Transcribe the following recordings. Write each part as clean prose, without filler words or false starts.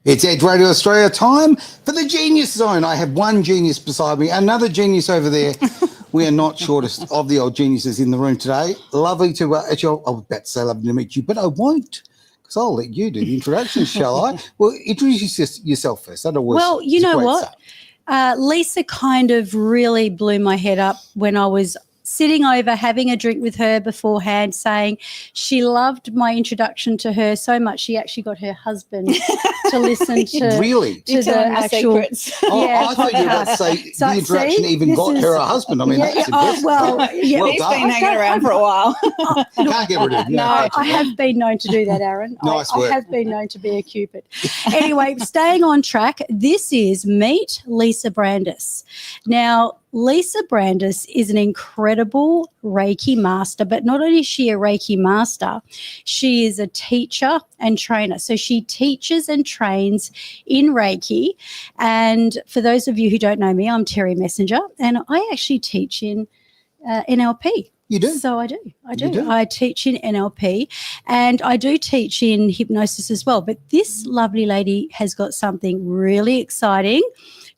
It's Edge Radio Australia time for the Genius Zone. I have one genius beside me, another genius over there. We are not shortest of the old geniuses in the room today. Lovely to, actually, I was about to say lovely to meet you, but I won't, because I'll let you do the introduction, shall I? Well, introduce yourself first. Well, you know what? Lisa kind of really blew my head up when I was sitting over having a drink with her beforehand, saying she loved my introduction to her so much she actually got her husband to listen to, to the actual secrets. I thought you were about to say the introduction even got her a husband. I mean, that's impressive. Well, He's been hanging around for a while. Can't get rid of him. No, I have been known to do that, Aaron. Nice I work. have been known to be a Cupid. Anyway, staying on track, this is Meet Lisa Brandis. Now, Lisa Brandis is an incredible Reiki master, but not only is she a Reiki master, she is a teacher and trainer. So she teaches and trains in Reiki. And for those of you who don't know me, I'm Terry Messenger, and I actually teach in NLP. You do? So I do. You do? I teach in NLP and I do teach in hypnosis as well. But this lovely lady has got something really exciting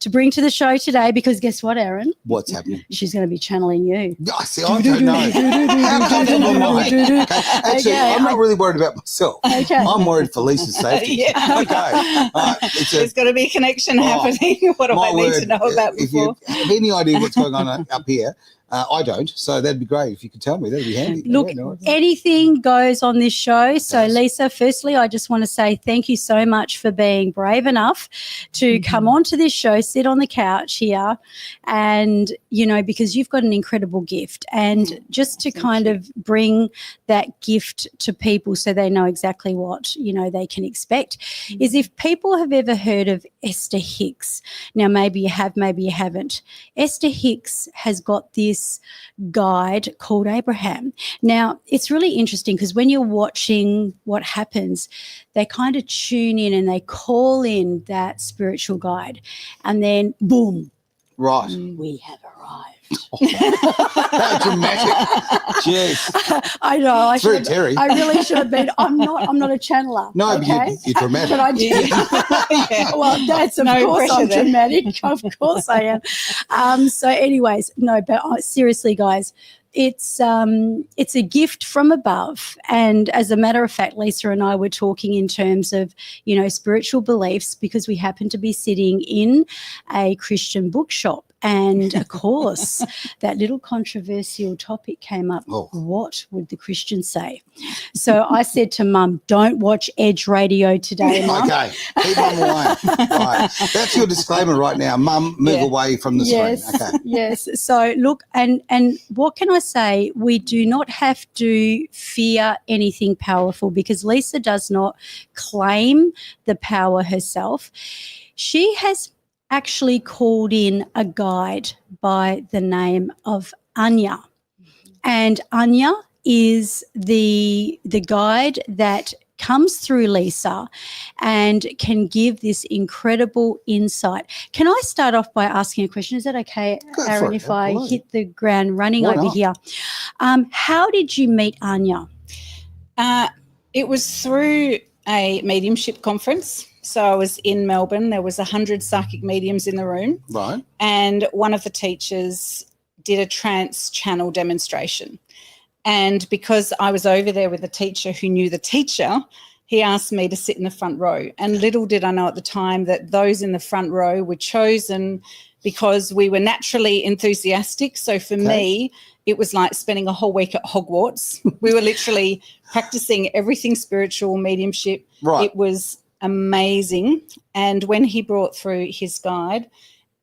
to bring to the show today, because guess what, Aaron? What's happening? She's going to be channeling you. I see. I don't know. How comfortable am I? Actually, Okay, I'm not really worried about myself. Okay. I'm worried for Lisa's safety. Yeah. Okay. All right. There's got to be a connection happening. What do My I need word, to know about if before? you have any idea what's going on up here, I don't. So that'd be great if you could tell me. That'd be handy. Look, Yeah, no, anything goes on this show. So, Does. Lisa, firstly, I just want to say thank you so much for being brave enough to come onto this show, sit on the couch here, and, you know, because you've got an incredible gift. And just to kind of bring that gift to people so they know exactly what, you know, they can expect, is if people have ever heard of Esther Hicks. Now, maybe you have, maybe you haven't. Esther Hicks has got this guide called Abraham. Now, it's really interesting because when you're watching what happens, they kind of tune in and they call in that spiritual guide, and then boom, right. we have arrived. How dramatic. Jeez. I know. I It's very should have, Terry. I really should have been. I'm not a channeler. No, okay? but you're dramatic. But I do. Yeah. Well, that's of No course pressure I'm there. dramatic. Of course I am. So, anyways, no, but seriously, guys, it's a gift from above. And as a matter of fact, Lisa and I were talking in terms of, you know, spiritual beliefs, because we happen to be sitting in a Christian bookshop. And of course, that little controversial topic came up. Oh. What would the Christians say? So I said to Mum, don't watch Edge Radio today, Mum. Okay. Keep Mum away. Right. That's your disclaimer right now. Mum, move Yeah. away from the Yes, screen. Okay. yes. So look, and what can I say? We do not have to fear anything powerful, because Lisa does not claim the power herself. She has actually called in a guide by the name of Anya. And Anya is the guide that comes through Lisa and can give this incredible insight. Can I start off by asking a question? Is that okay, Go for Aaron, it. if I Absolutely. hit the ground running Why over not? here? How did you meet Anya? It was through a mediumship conference. So I was in Melbourne. There was 100 psychic mediums in the room, Right. and one of the teachers did a trance channel demonstration. And because I was over there with a teacher who knew the teacher, he asked me to sit in the front row. And little did I know at the time that those in the front row were chosen because we were naturally enthusiastic. So for me, it was like spending a whole week at Hogwarts. We were literally practicing everything spiritual, mediumship. Right. It was amazing. And when he brought through his guide,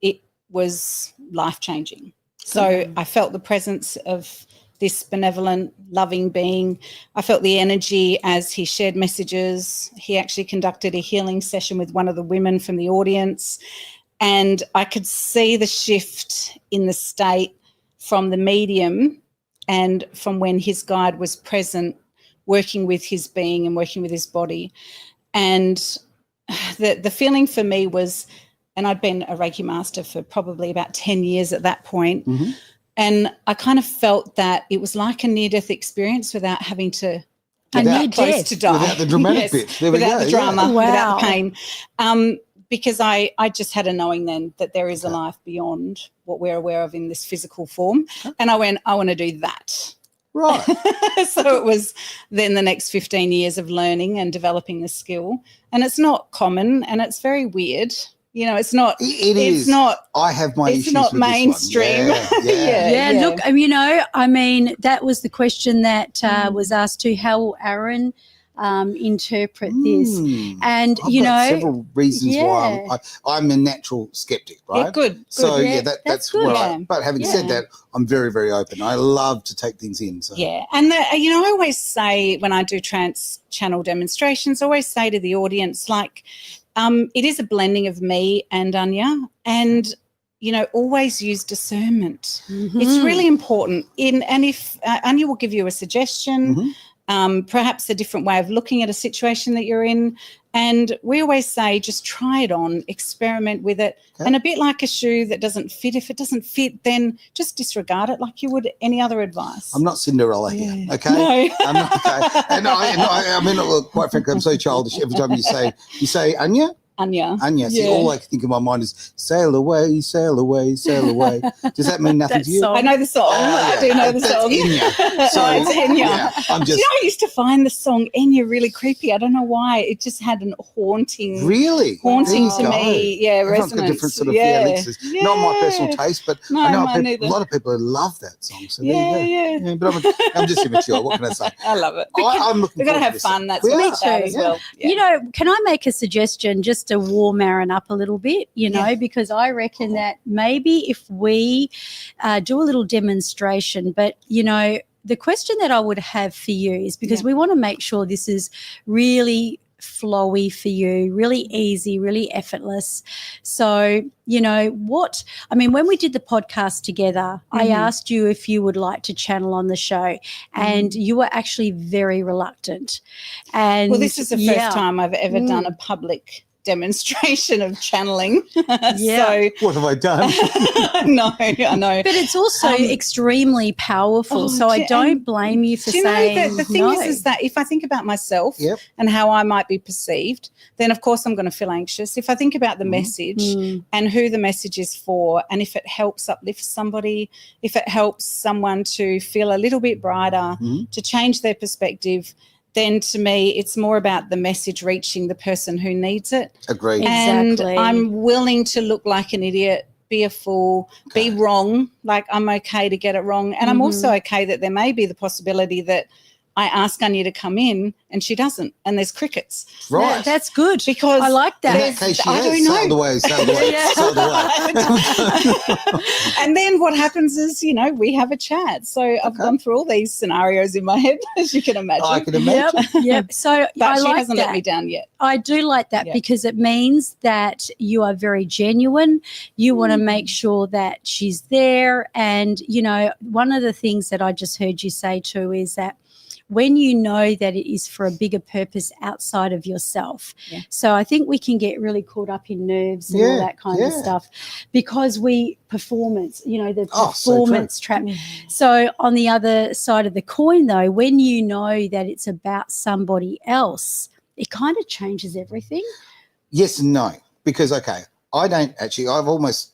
it was life-changing. So I felt the presence of this benevolent, loving being. I felt the energy as he shared messages. He actually conducted a healing session with one of the women from the audience. And I could see the shift in the state from the medium and from when his guide was present, working with his being and working with his body. And the feeling for me was, and I'd been a Reiki master for probably about 10 years at that point, Mm-hmm. and I kind of felt that it was like a near-death experience without having to And Without- near close death. to die. Without the dramatic Yes, bits. There we without go, the yeah. drama, Wow. without the pain. Because I just had a knowing then that there is a Okay. life beyond what we're aware of in this physical form. And I went, I want to do that. Right. So it was then the next 15 years of learning and developing the skill. And it's not common and it's very weird. You know, it's not. It it's is. not. I have my It's issues not with this one. mainstream. Yeah, yeah. Yeah, Yeah. look, I mean, that was the question that was asked to how will Aaron interpret this? Mm. And, I've got several reasons why yeah. I'm a natural skeptic, right? Yeah, good. So Yeah, yeah, that's that's good. what Yeah. But having said Yeah. that, I'm very, very open. I love to take things in. So Yeah. And, I always say when I do trans-channel demonstrations, I always say to the audience, like, it is a blending of me and Anya and, always use discernment. It's really important. And if Anya will give you a suggestion, perhaps a different way of looking at a situation that you're in. And we always say, just try it on, experiment with it. Okay. And a bit like a shoe that doesn't fit, if it doesn't fit, then just disregard it like you would any other advice. I'm not Cinderella here, Yeah. okay? No. I'm not okay. And I mean, look, quite frankly, I'm so childish. Every time you say Anya, Anya. see, all I can think in my mind is sail away, sail away, sail away. Does that mean nothing That to you? song. I know the song. I do know the That's song. Enya. So, Oh, it's Enya. yeah, I'm Do you just know, I used to find the song Enya really creepy. I don't know why. It just had an haunting really haunting There to you go. me. Yeah, Everyone's got resonance. different sort of yeah. feelings. It's not my personal Yeah. taste, but No, I know mine a neither. lot of people love that song. So Yeah, there you go. yeah. But I'm just immature. What can I say? I love it. I'm looking We've got to forward have this. fun. That's We what are. it's about as Yeah. well. Yeah. Can I make a suggestion just to warm Aaron up a little bit, Yeah. because I reckon that maybe if we do a little demonstration, but, the question that I would have for you is because we want to make sure this is really flowy for you, really easy, really effortless. So, when we did the podcast together, I asked you if you would like to channel on the show and you were actually very reluctant. And Well, this is the first time I've ever done a public demonstration of channeling. Yeah. What have I done? No, I know. But it's also extremely powerful. So I don't blame you for Do you saying know that the thing no. is that if I think about myself Yep. and how I might be perceived, then of course I'm going to feel anxious. If I think about the message and who the message is for, and if it helps uplift somebody, if it helps someone to feel a little bit brighter, to change their perspective, then to me it's more about the message reaching the person who needs it. Agreed. Exactly. And I'm willing to look like an idiot, be a fool, be wrong. Like I'm okay to get it wrong. And I'm also okay that there may be the possibility that I ask Anya to come in and she doesn't, and there's crickets. Right. That's good. Because I like In that. that case, she I has don't know. sailed away, sailed away, Yeah. sailed away. And then what happens is, we have a chat. So I've gone through all these scenarios in my head, as you can imagine. I can imagine. Yep. So But I she like hasn't that. let me down yet. I do like that Yeah. because it means that you are very genuine. You want to make sure that she's there. And, one of the things that I just heard you say too is that when you know that it is for a bigger purpose outside of yourself. Yeah. So I think we can get really caught up in nerves and all that kind of stuff because the performance trap. So on the other side of the coin, though, when you know that it's about somebody else, it kind of changes everything. Yes and no, because I don't actually. I've almost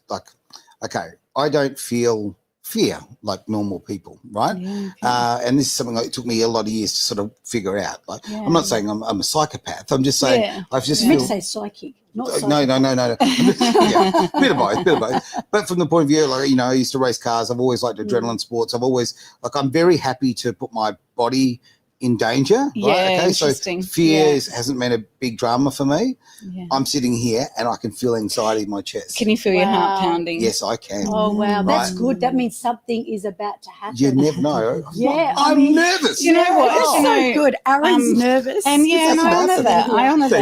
I don't feel fear like normal people, right? Yeah, And this is something that it took me a lot of years to sort of figure out. Like, I'm not saying I'm a psychopath. I'm just saying I've just I meant feel. to say psychic, not psychic. No. Yeah, bit of both. But from the point of view, I used to race cars. I've always liked adrenaline sports. I'm very happy to put my body in danger. Right? Yeah, Okay, so interesting. fear Yeah. hasn't been a big drama for me. Yeah. I'm sitting here and I can feel anxiety in my chest. Can you feel your heart Wow. pounding? Yes, I can. Oh, wow. That's Right. good. That means something is about to happen. You never know. Yeah, I'm nervous. You know what? That's You so know, good. Aaron's nervous. And and I That's honour awesome. that. I honour See.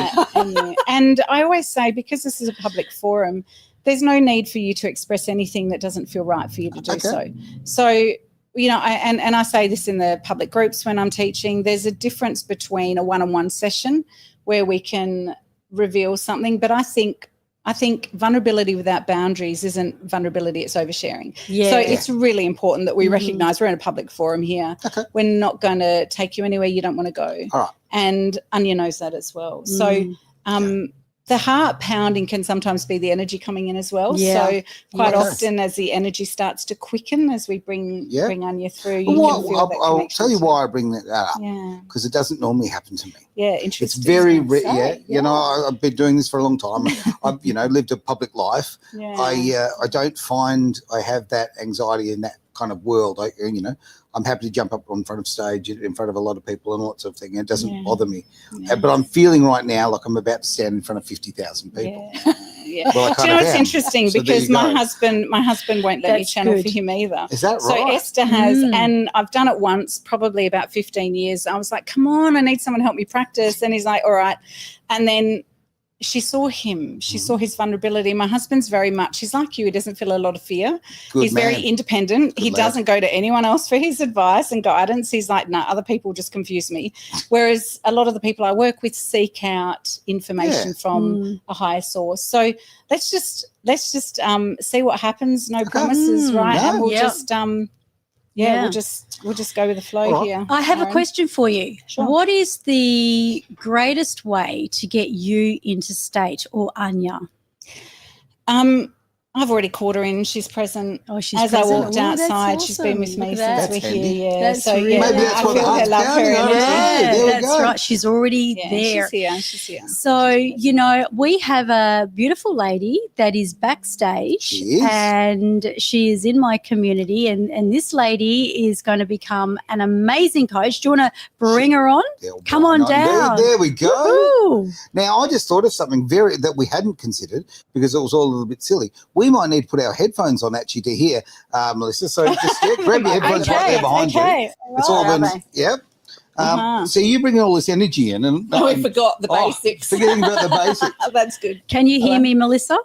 that. And I always say, because this is a public forum, there's no need for you to express anything that doesn't feel right for you to do so. So, I say this in the public groups when I'm teaching, there's a difference between a one-on-one session where we can reveal something, but I think I think vulnerability without boundaries isn't vulnerability, it's oversharing. Yeah. So it's really important that we Mhm. recognise we're in a public forum here. Okay. We're not going to take you anywhere you don't want to go. All right. And Anya knows that as well. Mm. So the heart pounding can sometimes be the energy coming in as well. Yeah. So quite Yes. often as the energy starts to quicken, as we bring Anya through, you Well, can feel that I'll connection tell you too. why I bring that up. Yeah. Because it doesn't normally happen to me. Yeah, It's interesting. very I'd say. rare. You know, I've been doing this for a long time. I've, lived a public life. Yeah. I don't find I have that anxiety in that kind of world. I'm happy to jump up in front of stage, in front of a lot of people and all that sort of thing. It doesn't bother me. Yeah. But I'm feeling right now like I'm about to stand in front of 50,000 people. Yeah. Well, I Do kind you know of what's am. interesting? So there Because you my go. husband won't let me That's channel good. for him either. Is that So right? Esther has, Mm. and I've done it once, probably about 15 years. I was like, come on, I need someone to help me practice. And he's like, all right. And then she saw him. She saw his vulnerability. My husband's very much, he's like you. He doesn't feel a lot of fear. Good He's man. very independent. He lad. doesn't go to anyone else for his advice and guidance. He's like, no, other people just confuse me. Whereas a lot of the people I work with seek out information from a higher source. So let's just see what happens. No promises, right? No. And we'll Yeah. just we'll just go with the flow All right. here. I have a Aaron. question for you. Sure. What is the greatest way to get you into state, or Anya? I've already called her in. She's present. Oh, she's As present. I walked Ooh, that's outside, she's been awesome. with me Look since at that. we're That's here. handy. Yeah, That's so really yeah, Maybe that's I why the feel her heart's love, her pounding. I don't know. energy. There we that's go. right. She's already Yeah, there. she's here. So, we have a beautiful lady that is backstage, She is. and she is in my community, and this lady is going to become an amazing coach. Do you want to bring her on? They'll Come blind on me. down. There we go. Woohoo. Now, I just thought of something that we hadn't considered because it was all a little bit silly. We might need to put our headphones on actually to hear, Melissa. So just grab your headphones right there behind you. It's all Where are been, yep. Uh-huh. So you bring all this energy in. And We forgot the basics. Forgetting about the basics. That's good. Can you hear Hello? me, Melissa?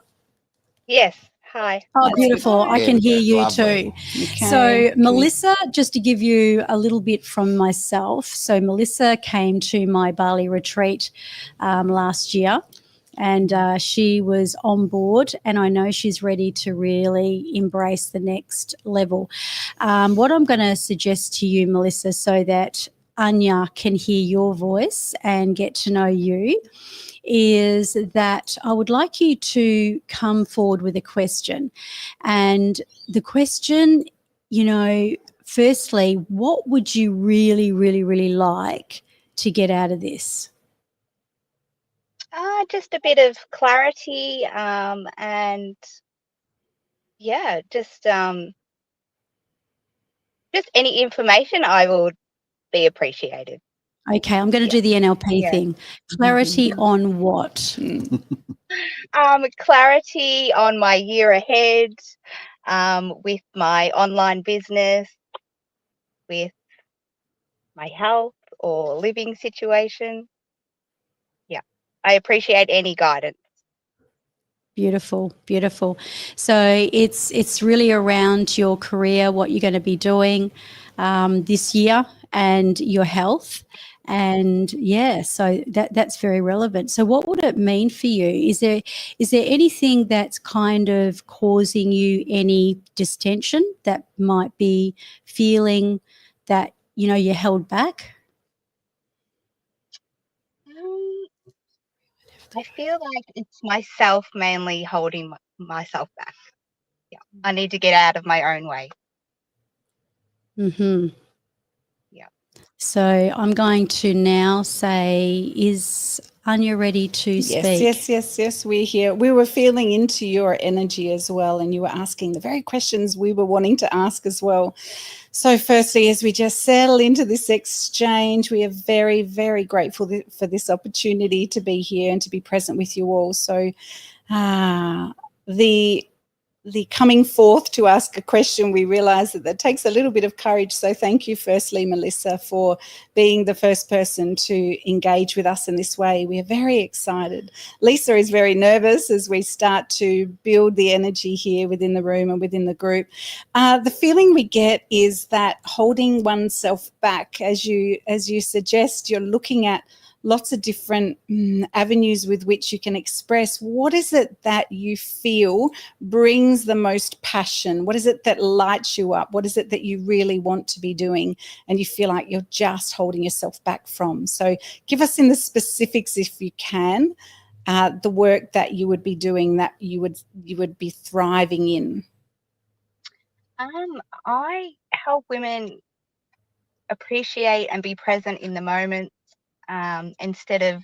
Yes. Hi. Oh, That's beautiful. good. I There can we hear go. you Lovely. too. Okay. So, Melissa, just to give you a little bit from myself. So, Melissa came to my Bali retreat last year, and she was on board, and I know she's ready to really embrace the next level. What I'm going to suggest to you, Melissa, so that Anya can hear your voice and get to know you, is that I would like you to come forward with a question. And the question, firstly, what would you really, really, really like to get out of this? Just a bit of clarity, and yeah, just any information I would be appreciated. Okay, I'm going to do the NLP Yeah. thing. Clarity on what? Clarity on my year ahead, with my online business, with my health or living situation. Yeah, I appreciate any guidance. Beautiful, beautiful. So it's really around your career, what you're going to be doing this year, and your health. And so that's very relevant. So what would it mean for you? Is there anything that's kind of causing you any distension that might be feeling that you're held back? I feel like it's myself mainly holding myself back. Yeah, I need to get out of my own way. Mm-hmm. Yeah. So I'm going to now say, is Anya ready to speak? Yes. We're here. We were feeling into your energy as well, and you were asking the very questions we were wanting to ask as well. So firstly, as we just settle into this exchange, we are very, very grateful for this opportunity to be here and to be present with you all. So the coming forth to ask a question, we realise that takes a little bit of courage. So thank you firstly, Melissa, for being the first person to engage with us in this way. We are very excited. Lisa is very nervous as we start to build the energy here within the room and within the group. The feeling we get is that holding oneself back, as you suggest, you're looking at lots of different avenues with which you can express what is it that you feel brings the most passion. What is it that lights you up? What is it that you really want to be doing and you feel like you're just holding yourself back from? So give us in the specifics, if you can, the work that you would be doing, that you would be thriving in. I help women appreciate and be present in the moment, instead of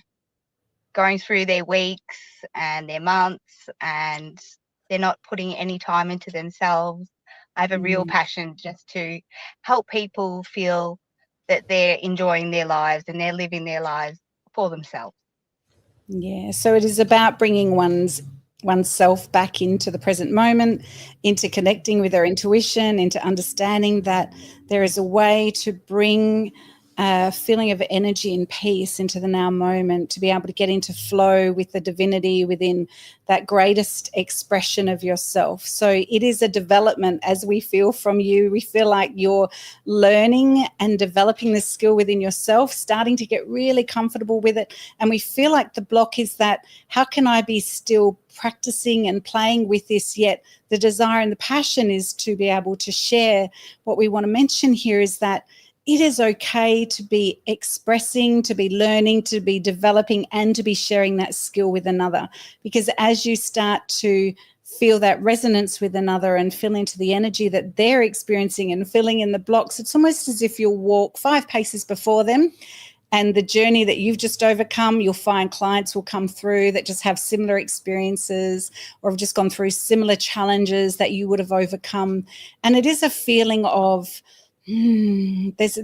going through their weeks and their months and they're not putting any time into themselves. I have a real passion just to help people feel that they're enjoying their lives and they're living their lives for themselves. Yeah, so it is about bringing oneself back into the present moment, into connecting with their intuition, into understanding that there is a way to bring a feeling of energy and peace into the now moment, to be able to get into flow with the divinity within that greatest expression of yourself. So it is a development, as we feel from you. We feel like you're learning and developing the skill within yourself, starting to get really comfortable with it. And we feel like the block is that, how can I be still practicing and playing with this, yet the desire and the passion is to be able to share. What we want to mention here is that it is okay to be expressing, to be learning, to be developing, and to be sharing that skill with another. Because as you start to feel that resonance with another and feel into the energy that they're experiencing and filling in the blocks, it's almost as if you'll walk 5 paces before them. And the journey that you've just overcome, you'll find clients will come through that just have similar experiences or have just gone through similar challenges that you would have overcome. And it is a feeling of, there's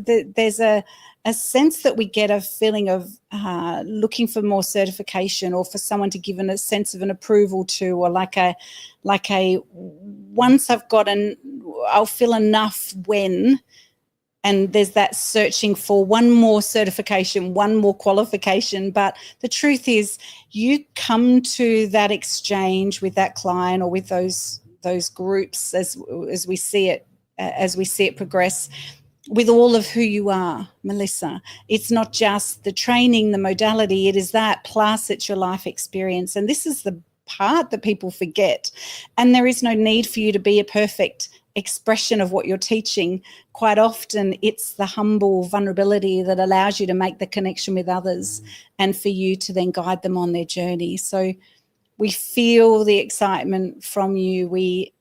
a sense that we get, a feeling of looking for more certification, or for someone to give a sense of an approval to, or like a once I've gotten, I'll feel enough when. And there's that searching for one more certification, one more qualification. But the truth is, you come to that exchange with that client or with those groups as we see it progress, with all of who you are, Melissa. It's not just the training, the modality, it is that, plus it's your life experience. And this is the part that people forget. And there is no need for you to be a perfect expression of what you're teaching. Quite often it's the humble vulnerability that allows you to make the connection with others and for you to then guide them on their journey. So we feel the excitement from you. We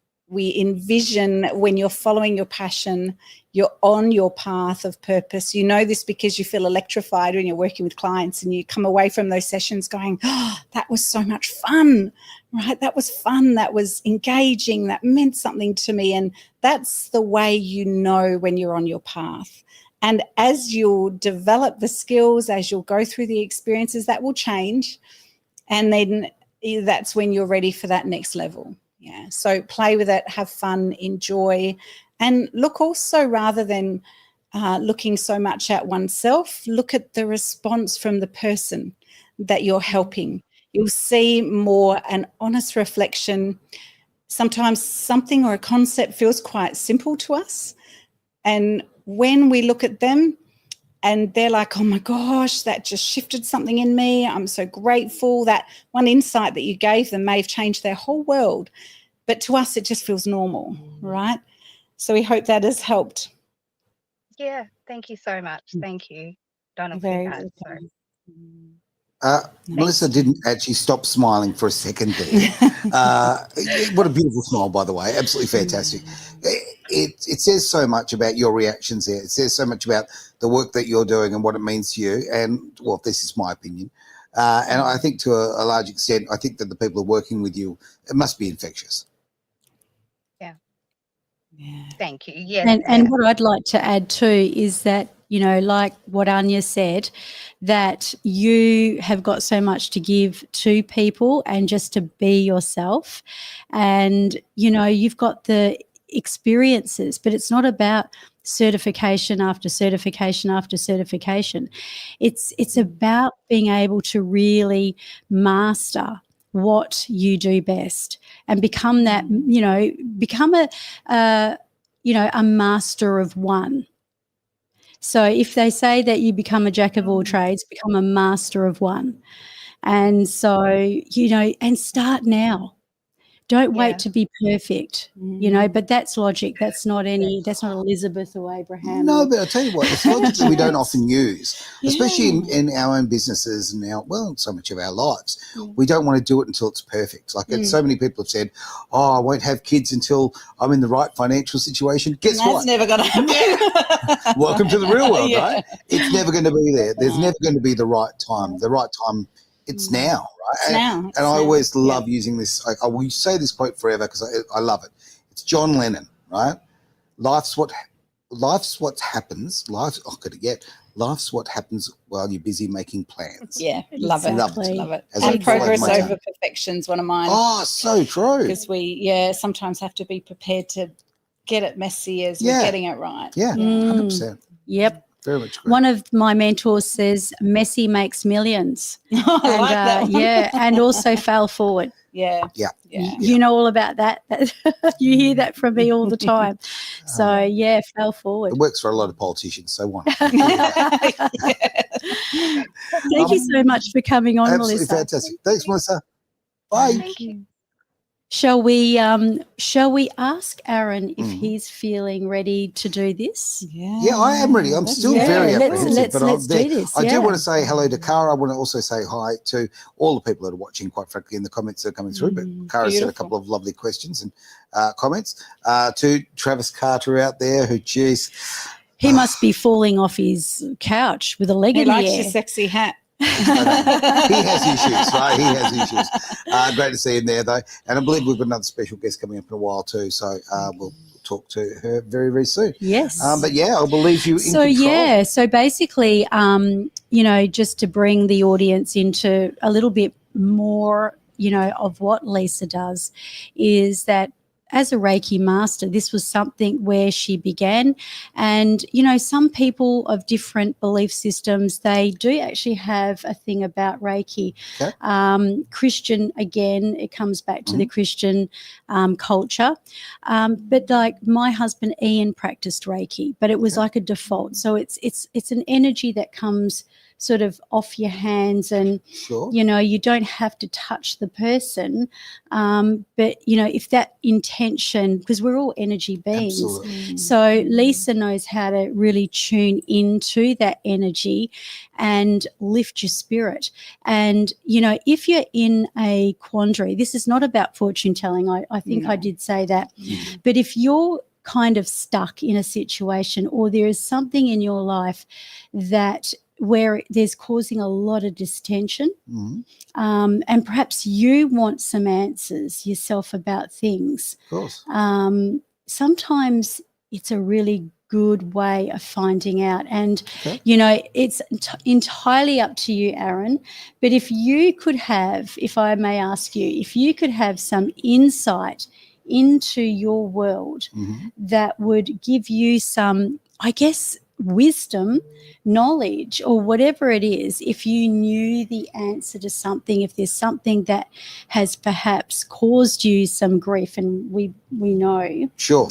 envision when you're following your passion, you're on your path of purpose. You know this because you feel electrified when you're working with clients and you come away from those sessions going, oh, that was so much fun, right? That was fun. That was engaging. That meant something to me. And that's the way you know when you're on your path. And as you'll develop the skills, as you'll go through the experiences, that will change. And then that's when you're ready for that next level. Yeah. So play with it, have fun, enjoy, and look also, rather than looking so much at oneself, look at the response from the person that you're helping. You'll see more an honest reflection. Sometimes something or a concept feels quite simple to us. And when we look at them and they're like, oh my gosh, that just shifted something in me. I'm so grateful. That one insight that you gave them may have changed their whole world. But to us, it just feels normal, right? So we hope that has helped. Yeah, thank you so much. Thank you, Donna, for Very that. welcome. Melissa didn't actually stop smiling for a second there. What a beautiful smile, by the way. Absolutely fantastic. It says so much about your reactions there. It says so much about the work that you're doing and what it means to you. And, well, this is my opinion. And I think to a large extent, I think that the people who are working with you, it must be infectious. Yeah. Thank you. Yes. And what I'd like to add too is that, you know, like what Anya said, that you have got so much to give to people and just to be yourself. And, you know, you've got the experiences, but it's not about certification after certification after certification. It's about being able to really master what you do best and become that, you know, become a master of one. So if they say that you become a jack of all trades, become a master of one. And so, and start now. Don't wait Yeah. to be perfect, but that's logic. That's not Elizabeth or Abraham. No, or, but I'll tell you what, it's logic that we don't often use, especially Yeah. in our own businesses and so much of our lives. We don't want to do it until it's perfect. Like so many people have said, I won't have kids until I'm in the right financial situation. Guess That's what? never going to happen. Welcome to the real world, Yeah. right? It's never going to be there. There's never going to be the right time. The right time, it's now, right? It's now. It's And I now. always love using this. I will say this quote forever because I love it. It's John Lennon, right? Life's what happens. Life's what happens while you're busy making plans. Yeah, love it. Exactly. Love it. As I And follow progress my over tongue. perfection's one of mine. Oh, so true. Because we sometimes have to be prepared to get it messy as we're getting it right. Yeah, 100%. Yep. Very much agree. One of my mentors says, "Messy makes millions." I like that one. And also fail forward. Yeah. Yeah. You know all about that. You hear that from me all the time. So fail forward. It works for a lot of politicians, so why not? Thank you so much for coming on, Absolutely Melissa. fantastic. Thanks, Melissa. Bye. Thank you. Shall we ask Aaron if he's feeling ready to do this? Yeah, I am ready. I'm still very apprehensive, but let's do this. I do want to say hello to Cara. I want to also say hi to all the people that are watching, quite frankly, in the comments that are coming through. But Cara said a couple of lovely questions and comments. To Travis Carter out there, who, geez. He must be falling off his couch with a leg He in the likes air. your sexy hat. He has issues, right? He has issues. Great to see him there, though. And I believe we've got another special guest coming up in a while too. So we'll talk to her very, very soon. Yes. But yeah, I'll believe you in control. So basically, just to bring the audience into a little bit more, of what Lisa does, is that as a Reiki master, this was something where she began. And, some people of different belief systems, they do actually have a thing about Reiki. Okay. Christian, again, it comes back to the Christian culture. But like my husband, Ian, practiced Reiki, but it was like a default. So it's an energy that comes sort of off your hands and, you don't have to touch the person. But, if that intention, because we're all energy beings. Absolutely. So Lisa knows how to really tune into that energy and lift your spirit. And, if you're in a quandary, this is not about fortune telling. I think I did say that. But if you're kind of stuck in a situation or there is something in your life that where there's causing a lot of distension, and perhaps you want some answers yourself about things. Of course. Sometimes it's a really good way of finding out. And, it's entirely up to you, Aaron. But if you could have, if I may ask you, if you could have some insight into your world that would give you some, I guess, wisdom, knowledge, or whatever it is, if you knew the answer to something, if there's something that has perhaps caused you some grief, and we know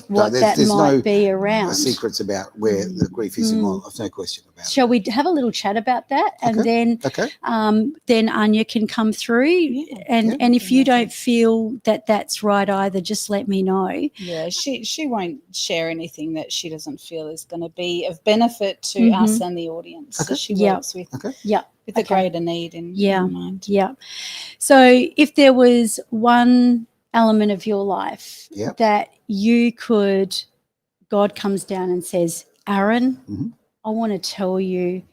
what that might be around. Secrets about where the grief is in my life, no question about it. Shall we have a little chat about that? And then Anya can come through, and if you don't feel that that's right either, just let me know. Yeah, she won't share anything that she doesn't feel is going to be of benefit to us and the audience. So she works with a greater need in mind. Yeah. So if there was one element of your life that you could, God comes down and says, Aaron, I want to tell you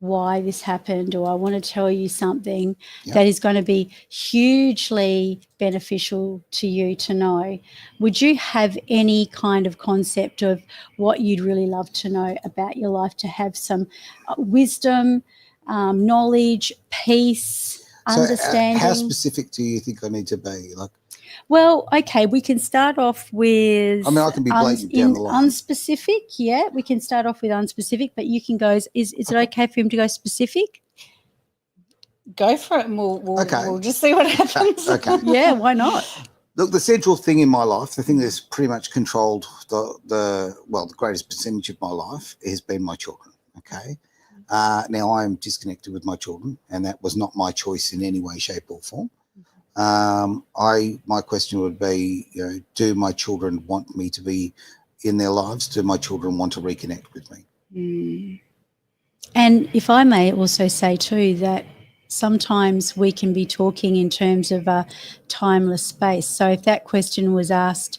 why this happened, or I want to tell you something that is going to be hugely beneficial to you to know. Would you have any kind of concept of what you'd really love to know about your life, to have some wisdom, knowledge, peace, understanding? How specific do you think I need to be? Well, okay, we can start off with, I mean, I can be blatant down the line. Unspecific, we can start off with unspecific, but you can go, is it okay for him to go specific? Go for it, and we'll just see what happens. Okay. Yeah, why not? Look, the central thing in my life, the thing that's pretty much controlled the greatest percentage of my life has been my children. Okay. Now I am disconnected with my children, and that was not my choice in any way, shape, or form. My question would be, do my children want me to be in their lives? Do my children want to reconnect with me? Mm. And if I may also say too that sometimes we can be talking in terms of a timeless space. So if that question was asked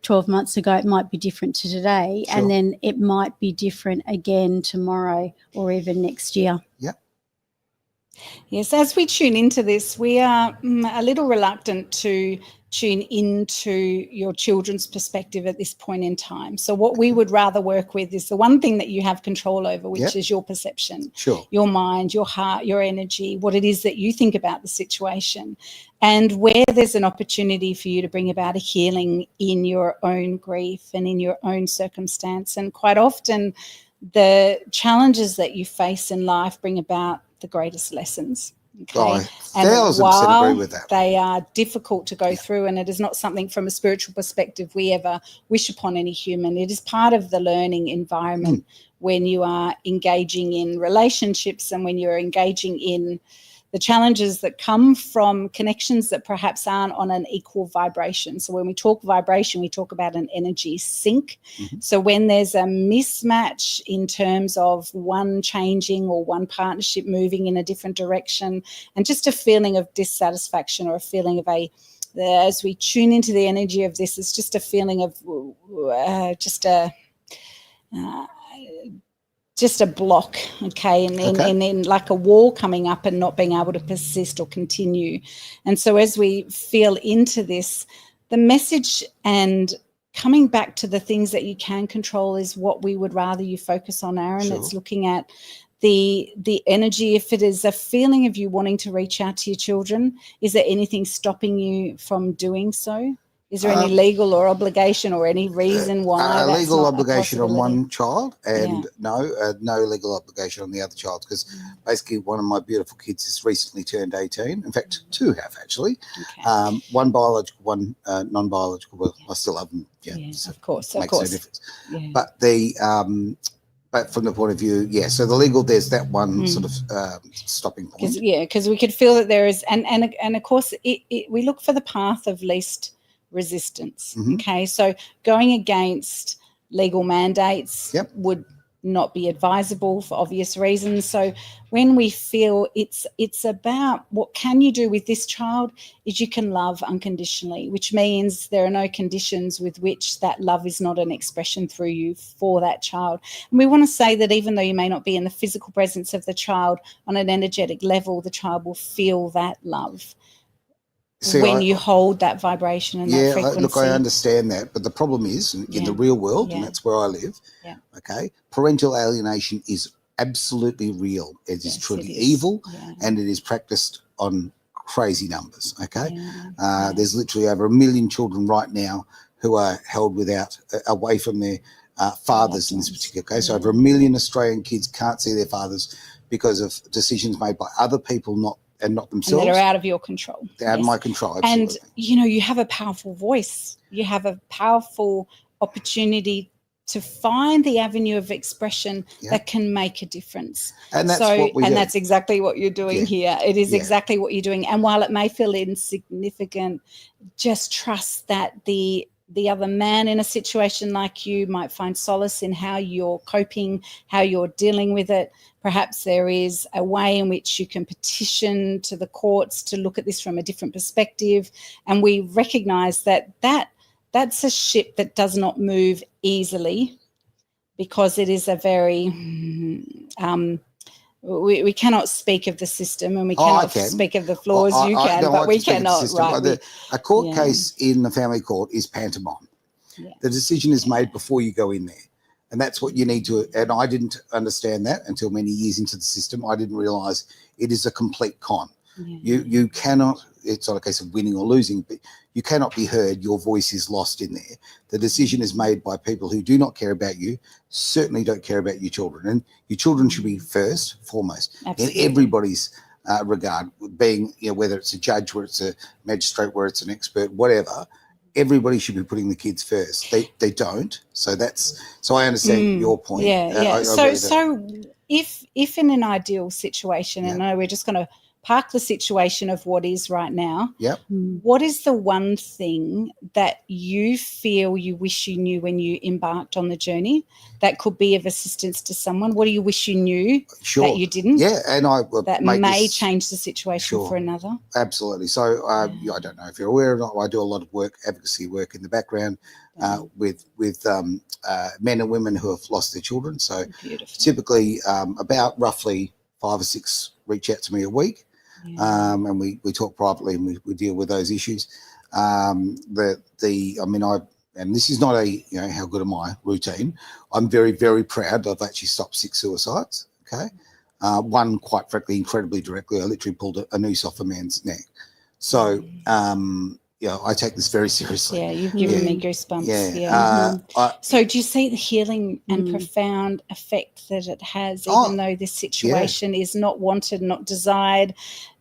12 months ago, it might be different to today, Sure. and then it might be different again tomorrow or even next year. Yep. Yes, as we tune into this, we are a little reluctant to tune into your children's perspective at this point in time. So what we would rather work with is the one thing that you have control over, which Yep. is your perception, Sure. your mind, your heart, your energy, what it is that you think about the situation. And where there's an opportunity for you to bring about a healing in your own grief and in your own circumstance. And quite often the challenges that you face in life bring about the greatest lessons. Okay. I And 1000% while agree with that. they are difficult to go through, and it is not something from a spiritual perspective we ever wish upon any human, it is part of the learning environment when you are engaging in relationships and when you're engaging in the challenges that come from connections that perhaps aren't on an equal vibration. So when we talk vibration, we talk about an energy sync. Mm-hmm. So when there's a mismatch in terms of one changing or one partnership moving in a different direction, and just a feeling of dissatisfaction or a feeling of as we tune into the energy of this, it's just a feeling of just a block, okay, and then like a wall coming up and not being able to persist or continue. And so as we feel into this, the message and coming back to the things that you can control is what we would rather you focus on, Aaron. Sure. It's looking at the energy. If it is a feeling of you wanting to reach out to your children, is there anything stopping you from doing so? Is there any legal or obligation or any reason why that's legal not obligation a on possibility? one child, and no legal obligation on the other child, because basically one of my beautiful kids has recently turned 18. In fact, two have actually. Okay. One biological, one non-biological. Well, I still love them. Yeah, Yes, so of course, makes no difference. Yeah. But but from the point of view, so the legal, there's that one sort of stopping point. Because we could feel that there is, and of course, we look for the path of least resistance. Mm-hmm. Okay, so going against legal mandates Yep. would not be advisable for obvious reasons. So when we feel it's about what can you do with this child, is you can love unconditionally, which means there are no conditions with which that love is not an expression through you for that child. And we want to say that even though you may not be in the physical presence of the child, on an energetic level, the child will feel that love. See, when you hold that vibration and that frequency. Look, I understand that, but the problem is in the real world, and that's where I live, okay, parental alienation is absolutely real. It is truly evil, and it is practiced on crazy numbers, okay? There's literally over 1 million children right now who are held away from their fathers in this particular case. Over 1 million Australian kids can't see their fathers because of decisions made by other people, not themselves. And that are out of your control. They're out of my control, absolutely. And, you have a powerful voice. You have a powerful opportunity to find the avenue of expression that can make a difference. And that's what we do. That's exactly what you're doing here. It is exactly what you're doing. And while it may feel insignificant, just trust that the other man in a situation like you might find solace in how you're coping, how you're dealing with it. Perhaps there is a way in which you can petition to the courts to look at this from a different perspective. And we recognise that's a ship that does not move easily, because it is a very we cannot speak of the system, and we cannot speak of the flaws. But we cannot. Right? A court case in the family court is pantomime. Yeah. The decision is made before you go in there. And that's what you need to, and I didn't understand that until many years into the system. I didn't realise it is a complete con. Yeah. You cannot, it's not a case of winning or losing, but you cannot be heard. Your voice is lost in there. The decision is made by people who do not care about you, certainly don't care about your children. And your children should be foremost, Absolutely. In everybody's regard, being, whether it's a judge, whether it's a magistrate, whether it's an expert, whatever. everybody should be putting the kids first. They don't. So I understand your point. Yeah, yeah. I So really do. so if in an ideal situation, and I know we're just going to park the situation of what is right now. Yep. What is the one thing that you feel you wish you knew when you embarked on the journey that could be of assistance to someone? What do you wish you knew that you didn't? Yeah, and that may change the situation for another. Absolutely. So I don't know if you're aware or not. I do a lot of work, advocacy work in the background with men and women who have lost their children. So typically about roughly 5 or 6 reach out to me a week. And we talk privately and we deal with those issues. And this is not a, how good am I routine. I'm very, very proud that I've actually stopped 6 suicides. Okay. One, quite frankly, incredibly directly. I literally pulled a noose off a man's neck. So, I take this very seriously. Yeah, you've given me goosebumps. So do you see the healing and profound effect that it has, even though this situation is not wanted, not desired,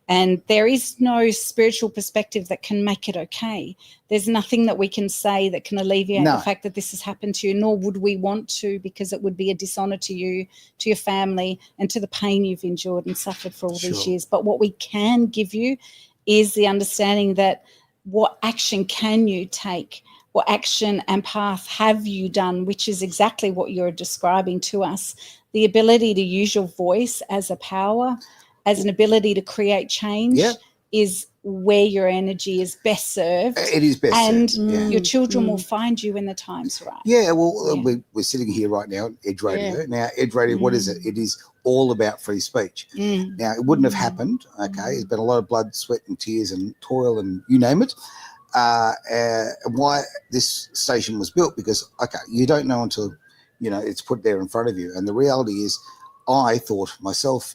and there is no spiritual perspective that can make it okay? There's nothing that we can say that can alleviate the fact that this has happened to you, nor would we want to, because it would be a dishonor to you, to your family, and to the pain you've endured and suffered for all these years. But what we can give you is the understanding that what action can you take? What action and path have you done, which is exactly what you're describing to us. The ability to use your voice as a power, as an ability to create change is where your energy is best served. It is best served. And your children will find you when the time's right. Yeah, well, we're sitting here right now on Edge Radio. Now, Edge Radio, what is it? It is all about free speech. Now, it wouldn't have happened, okay? There's been a lot of blood, sweat and tears and toil and you name it. Why this station was built, because, okay, you don't know until, it's put there in front of you. And the reality is I thought myself,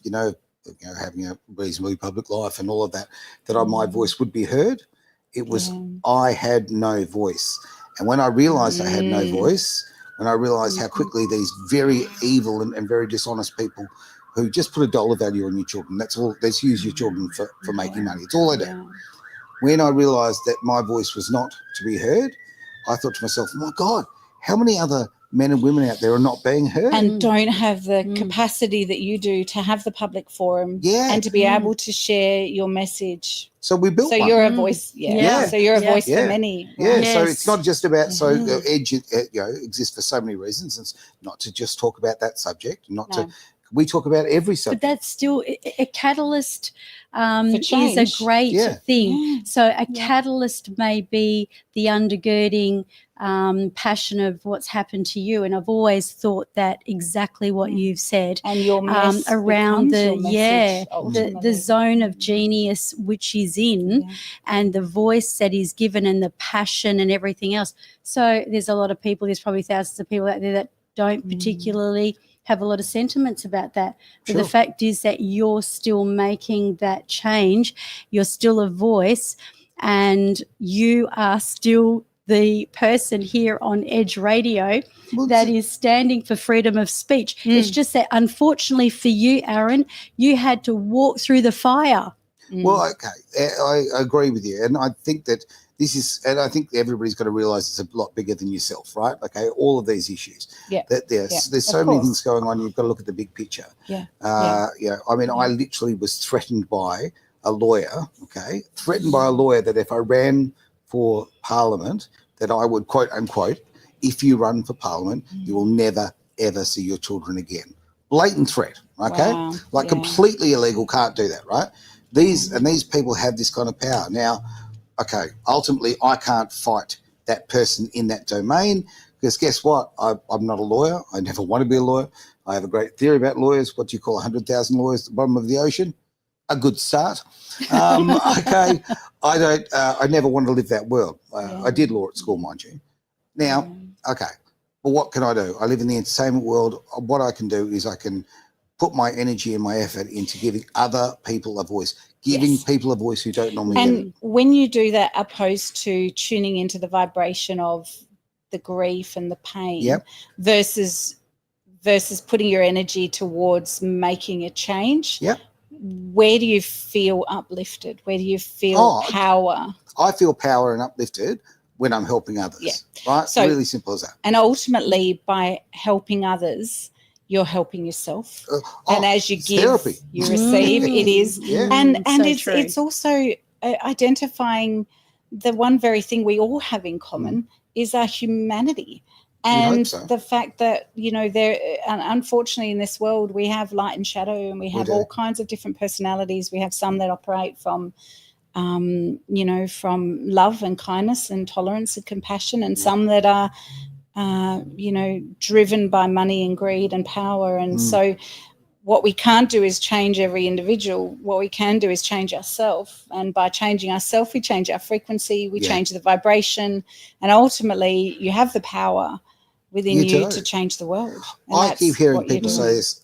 having a reasonably public life and all of that, my voice would be heard. It was I had no voice. And when I realised I had no voice, when I realised how quickly these very evil and very dishonest people who just put a dollar value on your children, that's all, let's use your children for making money. It's all they do. When I realised that my voice was not to be heard, I thought to myself, oh my God, how many other men and women out there are not being heard and don't have the capacity that you do to have the public forum and to be able to share your message. So we built one. You're a voice. So you're a voice for many. So it's not just about Edge exists for so many reasons. It's not to just talk about that subject, we talk about every subject. But that's still a catalyst is a great thing. So a catalyst may be the undergirding passion of what's happened to you. And I've always thought that exactly what you've said. And your around the zone of genius which he's in and the voice that is given and the passion and everything else. So there's a lot of people, there's probably thousands of people out there that don't particularly have a lot of sentiments about that. But the fact is that you're still making that change. You're still a voice and you are still the person here on Edge Radio that is standing for freedom of speech. It's just that unfortunately for you, Aaron, you had to walk through the fire. Well, okay, I agree with you. And I think that I think everybody's got to realise it's a lot bigger than yourself, right? Okay, all of these issues. There's so many things going on. You've got to look at the big picture. I literally was threatened by a lawyer, that if I ran for Parliament, that I would, quote unquote, if you run for Parliament, you will never, ever see your children again. Blatant threat, okay? Completely illegal, can't do that, right? These people have this kind of power. Now, okay, ultimately I can't fight that person in that domain because guess what? I'm not a lawyer. I never want to be a lawyer. I have a great theory about lawyers. What do you call 100,000 lawyers at the bottom of the ocean? A good start. Okay, I never wanted to live that world. I did law at school, mind you. Now, okay, well, what can I do? I live in the entertainment world. What I can do is I can put my energy and my effort into giving other people a voice, giving people a voice who don't normally get it. And when you do that, opposed to tuning into the vibration of the grief and the pain versus putting your energy towards making a change, where do you feel uplifted? Where do you feel power? I feel power and uplifted when I'm helping others. Yeah. Right? So- really simple as that. And ultimately, by helping others, you're helping yourself. And as you it's give, therapy. you receive. It is. Yeah. And so it's also identifying the one very thing we all have in common is our humanity. hope And so. the fact that, there, unfortunately in this world, we have light and shadow, and we have do. all kinds of different personalities. We have some that operate from, from love and kindness and tolerance and compassion, and some that are, driven by money and greed and power. And so what we can't do is change every individual. What we can do is change ourselves. And by changing ourselves, we change our frequency, we change the vibration, and ultimately you have the power within you to change the world. And I keep hearing people doing. say this,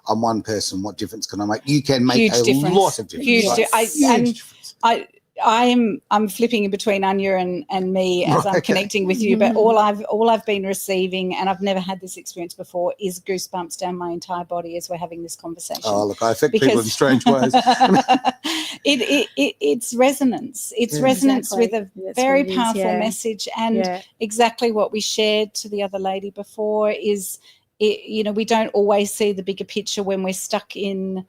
I'm one person, what difference can I make? You can make Huge a difference. lot of difference. Huge right? difference. I'm flipping in between Anya and me as I'm connecting with you, but all I've been receiving, and I've never had this experience before, is goosebumps down my entire body as we're having this conversation. Oh, look, I affect people in strange ways. It's resonance. It's resonance with a very powerful message, and exactly what we shared to the other lady before is, we don't always see the bigger picture when we're stuck in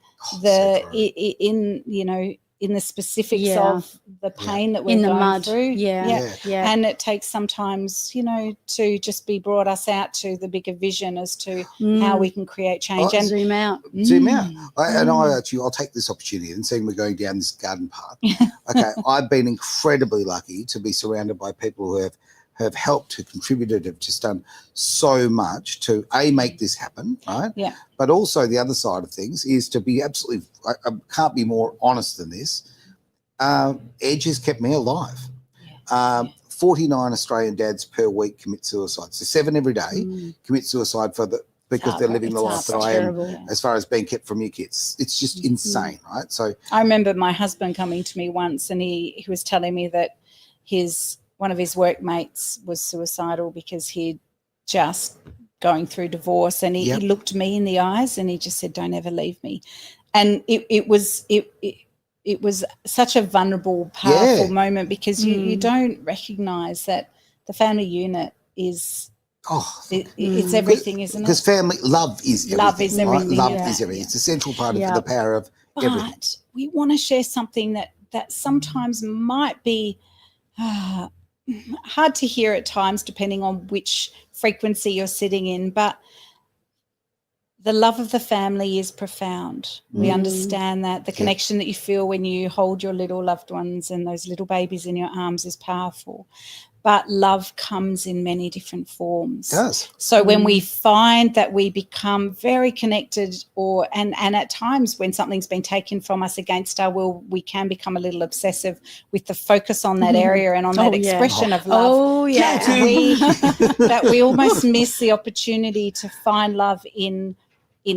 in the specifics of the pain that we're in the going mud. through. Yeah. And it takes sometimes, to just be brought us out to the bigger vision as to how we can create change. And zoom out. Zoom out. I'll take this opportunity, and seeing we're going down this garden path. Okay, I've been incredibly lucky to be surrounded by people who have helped, who contributed, have just done so much to make this happen, right? Yeah. But also the other side of things is to be absolutely, I can't be more honest than this. Edge has kept me alive. 49 Australian dads per week commit suicide. So 7 every day commit suicide because they're living the life that I am, as far as being kept from your kids. It's just insane, right? So I remember my husband coming to me once, and he was telling me that one of his workmates was suicidal because he'd just going through divorce, and he looked me in the eyes and he just said, "Don't ever leave me." And it was such a vulnerable, powerful moment, because you don't recognize that the family unit is it's everything, isn't it? Because family love is everything. Love is everything. Right? Love is everything. It's a central part of the power of everything. But we want to share something that sometimes might be hard to hear at times, depending on which frequency you're sitting in, but the love of the family is profound. We understand that the connection that you feel when you hold your little loved ones and those little babies in your arms is powerful. But love comes in many different forms. It does. So when we find that we become very connected, and at times when something's been taken from us against our will, we can become a little obsessive with the focus on that area and on that expression of love. Oh, yeah. That we almost miss the opportunity to find love in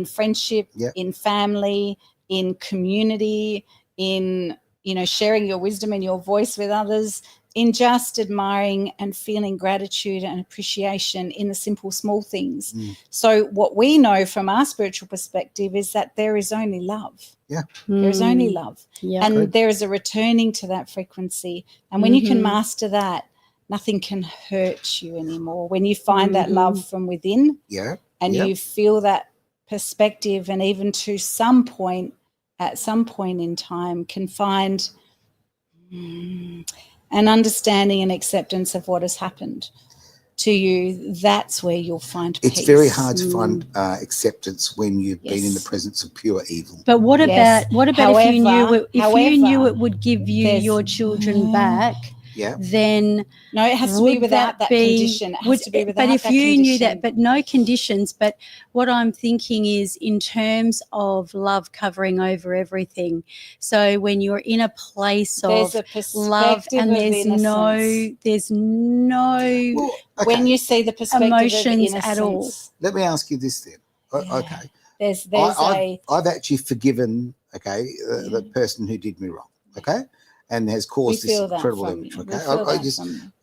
friendship, in family, in community, in, sharing your wisdom and your voice with others, in just admiring and feeling gratitude and appreciation in the simple, small things. So what we know from our spiritual perspective is that there is only love. Yeah. There is only love. Yeah. And there is a returning to that frequency. And when you can master that, nothing can hurt you anymore. When you find that love from within and you feel that perspective, and even at some point in time can find an understanding and acceptance of what has happened to you, that's where you'll find peace. It's very hard to find acceptance when you've been in the presence of pure evil. But what about However, if you knew it would give you your children back? Yeah. Then no, it has to be without that condition. It has to be without but if that you condition. knew that, but no conditions. But what I'm thinking is in terms of love covering over everything. So when you're in a place of love and there's no when you see the perspective emotions of at all. Let me ask you this then. Okay. I've actually forgiven the person who did me wrong. Okay. And has caused this incredible damage. Okay,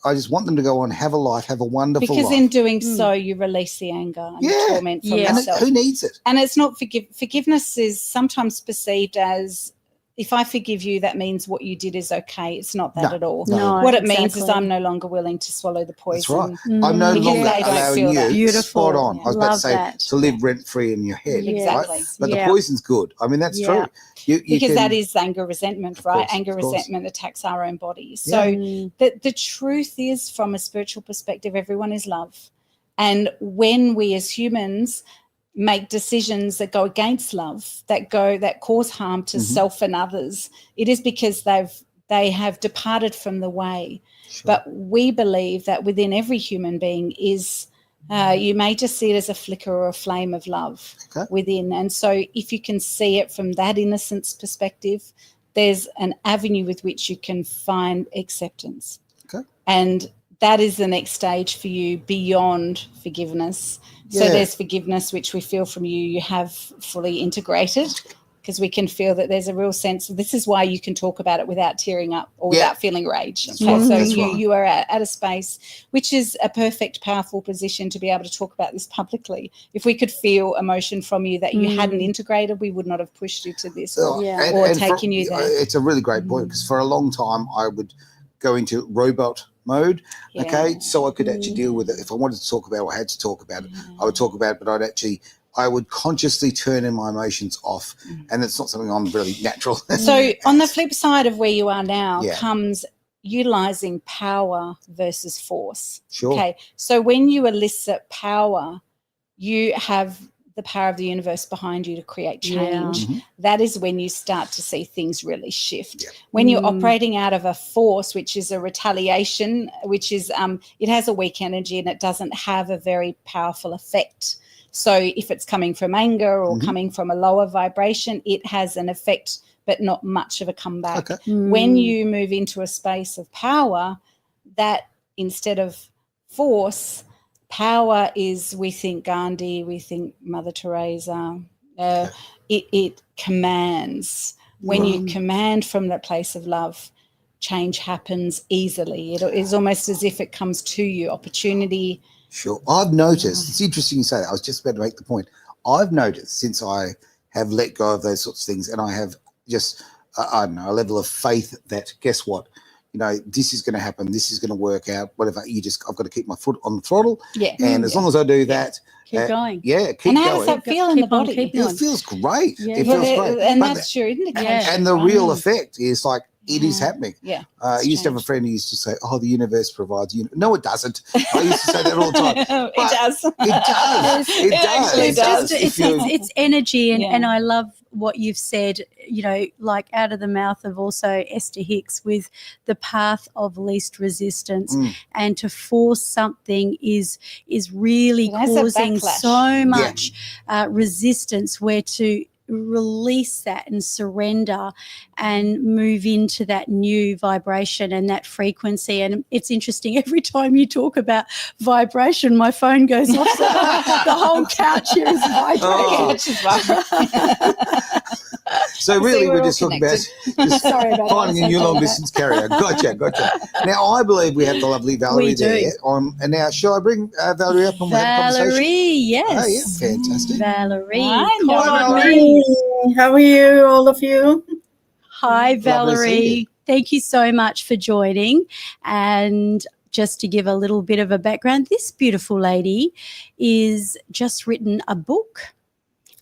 I just want them to go on, have a life, have a wonderful life. Because in doing so, you release the anger and the torment from yourself. And who needs it? And it's not forgiveness is sometimes perceived as if I forgive you, that means what you did is okay. It's not that No, at all. No, What it means is exactly. I'm no longer willing to swallow the That's right. poison. I'm no Because longer they don't allowing feel you. that. Beautiful. Spot on. Yeah. I was about to Love say that. to live rent free in your head, Exactly. right? But Yeah. the poison's good. I mean, that's Yeah. true. You Because can, that is anger, resentment, Of right? course, Anger, of course. resentment attacks our own bodies. Yeah. So the truth is, from a spiritual perspective, everyone is love. And when we as humans make decisions that go against love, that cause harm to self and others, it is because they have departed from the way. Sure. But we believe that within every human being is, you may just see it as a flicker or a flame of love within. And so if you can see it from that innocence perspective, there's an avenue with which you can find acceptance. Okay. And that is the next stage for you beyond forgiveness. So Yeah. there's forgiveness, which we feel from you have fully integrated, because we can feel that there's a real sense of this is why you can talk about it without tearing up or without feeling rage. That's Okay, right, so that's you, right. you are at a space which is a perfect, powerful position to be able to talk about this publicly. If we could feel emotion from you that you hadn't integrated, we would not have pushed you to this or taken you there. It's a really great point, because for a long time I would go into robot mode, okay, so I could actually deal with it. If I wanted to talk about it or had to talk about it, I would talk about it, but I would consciously turn in my emotions off, and it's not something I'm really natural. So on the flip side of where you are now Yeah. comes utilizing power versus force. Sure. Okay, so when you elicit power, you have the power of the universe behind you to create change. That is when you start to see things really shift. Yeah. When you're operating out of a force, which is a retaliation, which is it has a weak energy and it doesn't have a very powerful effect. So if it's coming from anger or coming from a lower vibration, it has an effect but not much of a comeback. Okay. When you move into a space of power, that instead of force, power is, we think Gandhi, we think Mother Teresa, it commands. When you command from that place of love, change happens easily. It is almost as if it comes to you, opportunity. Sure. I've noticed, it's interesting you say that. I was just about to make the point. I've noticed since I have let go of those sorts of things, and I have just, I don't know, a level of faith that, guess what? You know, this is going to happen. This is going to work out. Whatever. I've got to keep my foot on the throttle. Yeah. And as long as I do that, Keep going. Yeah, keep And how going. does that feel in the Keep on body? keeping It feels great. Yeah. It feels great. And But that's your indication. Yeah. and the right? real effect is like, it is happening. Yeah. I used to have a friend who used to say, "Oh, the universe provides." No, it doesn't. I used to say that all the time. It But does. It does. It does. actually It does. does. It's energy, and, Yeah. and I love what you've said, you know, like out of the mouth of also Esther Hicks with the path of least resistance, and to force something is really It has a causing backlash. so much resistance, where to release that and surrender and move into that new vibration and that frequency. And it's interesting, every time you talk about vibration, my phone goes off, so the whole couch here is vibrating. So really, we're we're all just talking about Sorry about finding a new long distance carrier. Gotcha. Now, I believe we have the lovely Valerie We do. there. And now, shall I bring Valerie up and we'll have a conversation? Valerie, yes. Oh, yeah, fantastic. Valerie. Hi, come on, Valerie. me. How are you, all of you? Hi, Lovely to see Valerie. you. Thank you so much for joining. And just to give a little bit of a background, this beautiful lady is just written a book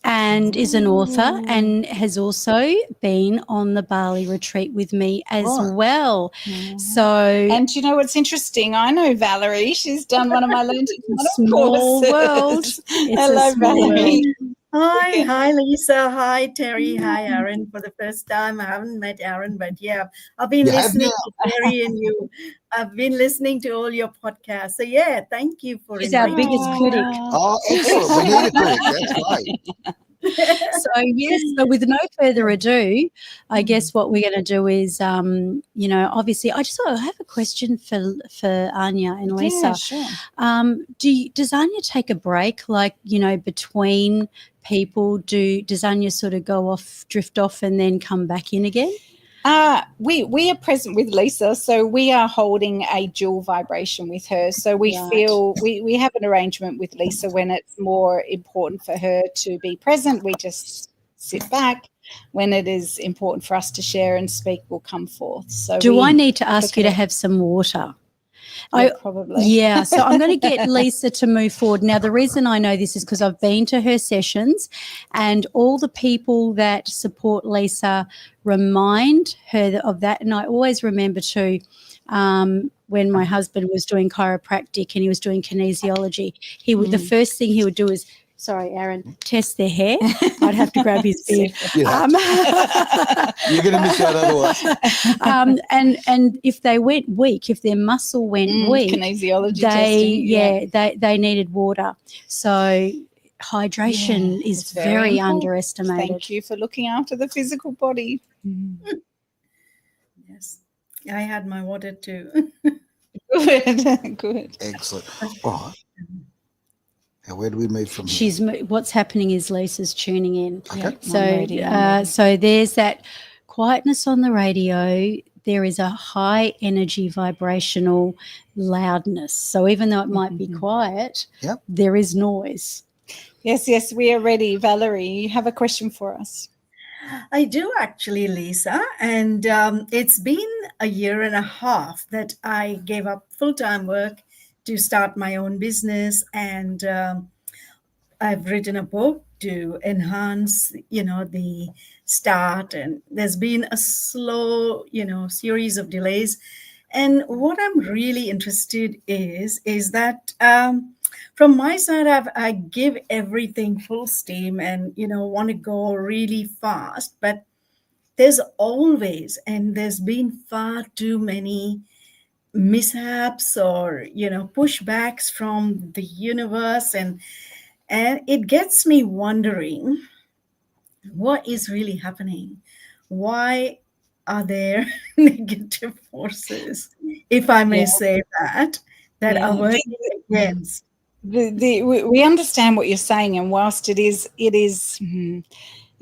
and is an author, and has also been on the Bali retreat with me as Right. well. So And you know what's interesting? I know Valerie. She's done one of my learning small courses. world. It's Hello, a small Valerie. Hi, Lisa. Hi, Terry. Hi, Aaron. For the first time, I haven't met Aaron, but yeah, I've been You have listening to Terry and you. I've been listening to all your podcasts. So yeah, thank you for She's our inviting biggest me. critic. Oh, excellent. We need a critic. That's right. So yes, so with no further ado, I guess what we're going to do is, you know, obviously, I have a question for Anya and Lisa. Yeah, sure. Does Anya take a break, like, you know, between people? Does Anya sort of drift off, and then come back in again? We are present with Lisa, so we are holding a dual vibration with her. So we Right. feel we have an arrangement with Lisa when it's more important for her to be present. We just sit back. when it is important for us to share and speak will come forth. So Do we I need to ask look you to at it. have some water? Yeah, probably. Yeah, so I'm going to get Lisa to move forward. Now, the reason I know this is because I've been to her sessions, and all the people that support Lisa remind her of that. And I always remember too, when my husband was doing chiropractic and he was doing kinesiology, he would the first thing he would do is, sorry, Aaron, test their hair. I'd have to grab his beard. You'd have You're going to miss out otherwise. And if they went weak, if their muscle went weak, kinesiology testing. they needed water. So hydration is it's very important. underestimated. Thank you for looking after the physical body. Yes, I had my water too. Good. Excellent. All right. Now, where do we move from here? What's happening is Lisa's tuning in. Okay. So there's that quietness on the radio. There is a high energy vibrational loudness. So even though it might be quiet, Yep. there is noise. Yes, we are ready. Valerie, you have a question for us. I do actually, Lisa, and it's been a year and a half that I gave up full-time work to start my own business, and I've written a book to enhance, the start, and there's been a slow, series of delays. And what I'm really interested is that from my side, I give everything full steam and, want to go really fast, but there's been far too many mishaps or, pushbacks from the universe. And it gets me wondering what is really happening. Why are there negative forces, if I may say that are working against? We understand what you're saying, and whilst it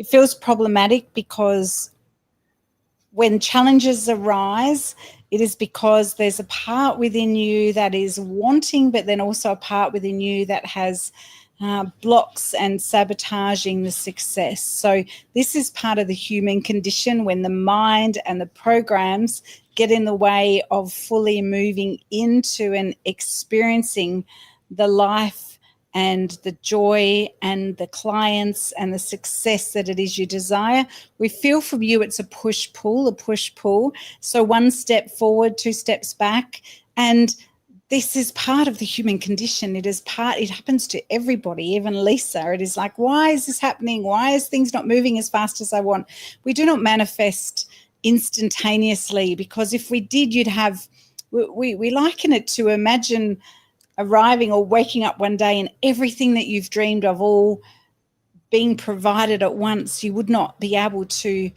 feels problematic because when challenges arise, it is because there's a part within you that is wanting, but then also a part within you that has blocks and sabotaging the success. So this is part of the human condition when the mind and the programs get in the way of fully moving into and experiencing the life and the joy and the clients and the success that it is you desire. We feel from you it's a push-pull. So one step forward, two steps back. And this is part of the human condition. It happens to everybody, even Lisa. It is like, why is this happening? Why is things not moving as fast as I want? We do not manifest instantaneously, because if we did, we liken it to imagine arriving or waking up one day and everything that you've dreamed of all being provided at once. You would not be able to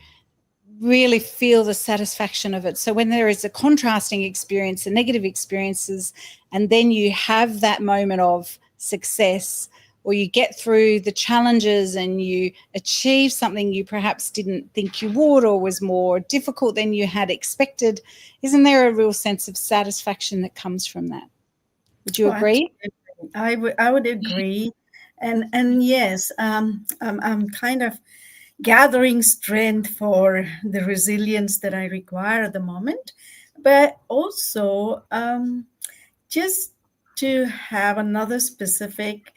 really feel the satisfaction of it. So when there is a contrasting experience, the negative experiences, and then you have that moment of success, or you get through the challenges and you achieve something you perhaps didn't think you would, or was more difficult than you had expected, isn't there a real sense of satisfaction that comes from that? Would you agree? I would agree. And yes, I'm kind of gathering strength for the resilience that I require at the moment, but also just to have another specific,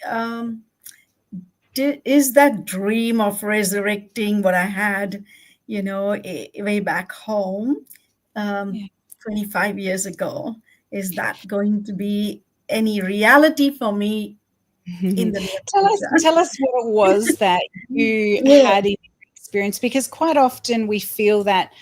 is that dream of resurrecting what I had, way back home 25 years ago, is that going to be any reality for me in the near future? Tell us what it was that you had in your experience, because quite often we feel that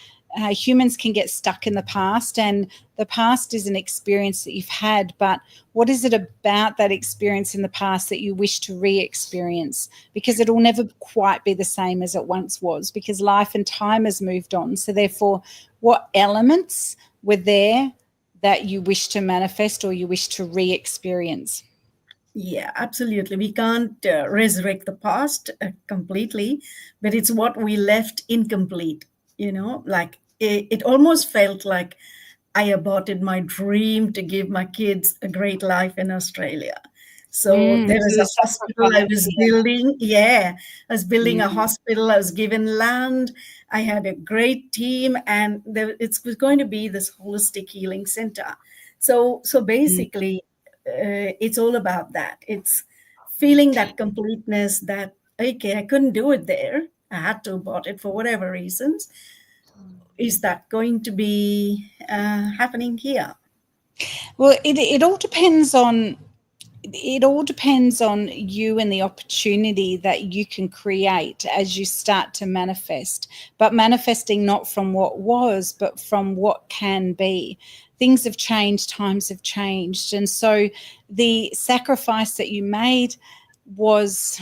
humans can get stuck in the past, and the past is an experience that you've had, but what is it about that experience in the past that you wish to re-experience? Because it'll never quite be the same as it once was, because life and time has moved on. So therefore, what elements were there that you wish to manifest or you wish to re-experience? Yeah, absolutely. We can't resurrect the past completely, but it's what we left incomplete. Like it almost felt like I aborted my dream to give my kids a great life in Australia. So there was the a hospital I was sacrifice, building. Yeah, I was building a Mm. hospital. I was given land. I had a great team, and it was going to be this holistic healing center. So basically, it's all about that. It's feeling that completeness. That okay, I couldn't do it there. I had to bought it for whatever reasons. Is that going to be happening here? Well, it all depends on you and the opportunity that you can create as you start to manifest, but manifesting not from what was, but from what can be. Things have changed, times have changed. And so the sacrifice that you made was